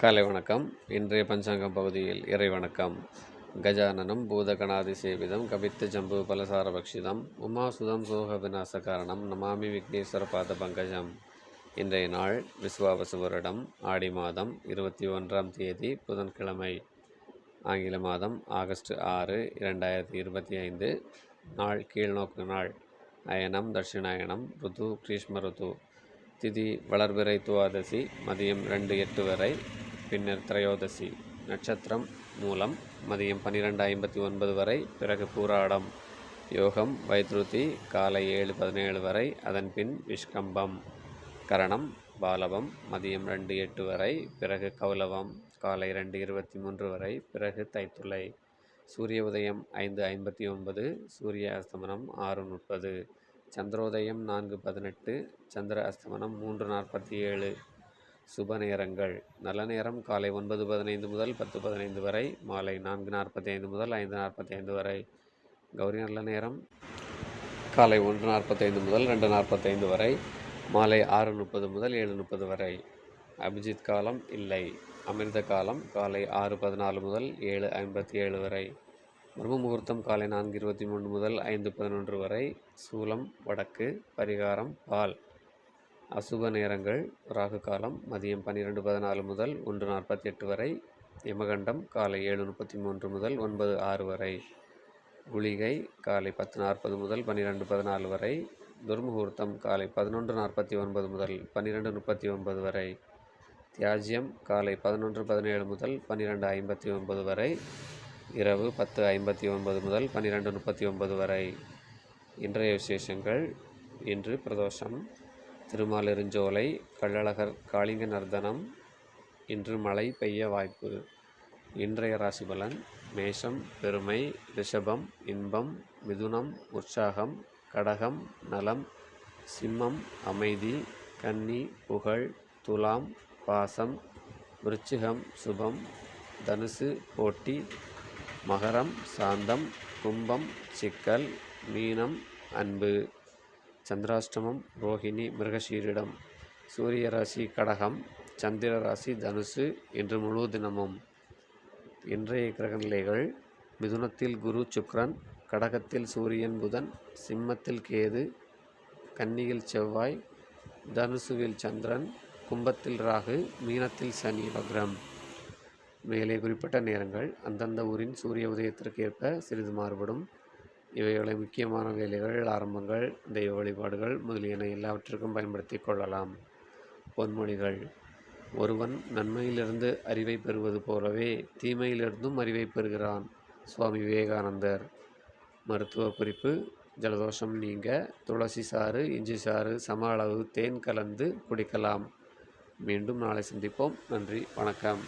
காலை வணக்கம். இன்றைய பஞ்சாங்கம் பகுதியில் இறை வணக்கம். கஜானனம் பூதகணாதி சேவிதம் கபித்த ஜம்பு பலசார பக்ஷிதம் உமாசுதம் சோக விநாச காரணம் நமாமி விக்னேஸ்வர பாத பங்கஜம். இன்றைய நாள் விசுவாவசு வருடம் ஆடி மாதம் 21ஆம் தேதி புதன்கிழமை. ஆங்கில மாதம் ஆகஸ்ட் 6, 2025. நாள் கீழ்நோக்கு நாள். அயனம் தட்சிணாயனம். ருது கிரீஷ்ம ருது. திதி வளர்பிறை துவாதசி மதியம் 2:08 வரை, பின்னர் திரையோதசி. நட்சத்திரம் மூலம் மதியம் 12:59 வரை, பிறகு பூராடம். யோகம் வைத்ருதி காலை 7:17 வரை, அதன் பின் விஷ்கம்பம். கரணம் பாலவம் மதியம் 2:08 வரை, பிறகு கௌலவம் காலை 2:23 வரை, பிறகு தைத்துளை. சூரிய உதயம் 5:59, சூரிய அஸ்தமனம் 6:30, சந்திரோதயம் 4:18, சந்திர அஸ்தமனம் 3:47. சுப நேரங்கள். நல்ல நேரம் காலை 9:15 முதல் 10:15 வரை, மாலை 4:45 முதல் 5:45 வரை. கௌரி நல்ல நேரம் காலை 1:45 முதல் 2:45 வரை, மாலை 6:30 முதல் 7:30 வரை. அபிஜித் காலம் இல்லை. அமிர்த காலம் காலை 6:14 முதல் 7:57 வரை. பிரம்ம முகூர்த்தம் காலை 4:23 முதல் 5:11 வரை. சூலம் வடக்கு. பரிகாரம் பால். அசுப நேரங்கள். ராகு காலம் மதியம் 12:14 முதல் 1:48 வரை. யமகண்டம் காலை 7:33 முதல் 9:06 வரை. குளிகை காலை 10:40 முதல் 12:14 வரை. துர்முகூர்த்தம் காலை 11:49 முதல் 12:39 வரை. தியாஜ்யம் காலை 11:17 முதல் 12:59 வரை. இரவு 10:59 முதல் 12:39 வரை. இன்றைய விசேஷங்கள். இன்று பிரதோஷம். திருமாலிருஞ்சோலை, கள்ளழகர் காளிங்க நர்த்தனம். இன்று மழை பெய்ய வாய்ப்பு. இன்றைய ராசிபலன். மேஷம் பெருமை, ரிஷபம் இன்பம், மிதுனம் உற்சாகம், கடகம் நலம், சிம்மம் அமைதி, கன்னி புகழ், துலாம் பாசம், விருச்சிகம் சுபம், தனுசு போட்டி, மகரம் சாந்தம், கும்பம் சிக்கல், மீனம் அன்பு. சந்திராஷ்டமம் ரோஹிணி மிருகஷீரிடம். சூரிய ராசி கடகம், சந்திர ராசி தனுசு. இன்று முழு தினமும். இன்றைய கிரகநிலைகள். மிதுனத்தில் குரு சுக்கிரன், கடகத்தில் சூரியன் புதன், சிம்மத்தில் கேது, கன்னியில் செவ்வாய், தனுசுவில் சந்திரன், கும்பத்தில் ராகு, மீனத்தில் சனி வக்ரம். மேலே குறிப்பிட்ட நேரங்கள் அந்தந்த ஊரின் சூரிய உதயத்திற்கு ஏற்ப சிறிது மாறுபடும். இவைகளை முக்கியமான வேலைகள், ஆரம்பங்கள், தெய்வ வழிபாடுகள் முதலியன எல்லாவற்றிற்கும் பயன்படுத்தி கொள்ளலாம். பொன்மொழிகள். ஒருவன் நன்மையிலிருந்து அறிவை பெறுவது போலவே தீமையிலிருந்தும் அறிவை பெறுகிறான். சுவாமி விவேகானந்தர். மருத்துவ குறிப்பு. ஜலதோஷம் நீங்க துளசி சாறு, இஞ்சி சாறு சம அளவு தேன் கலந்து குடிக்கலாம். மீண்டும் நாளை சந்திப்போம். நன்றி, வணக்கம்.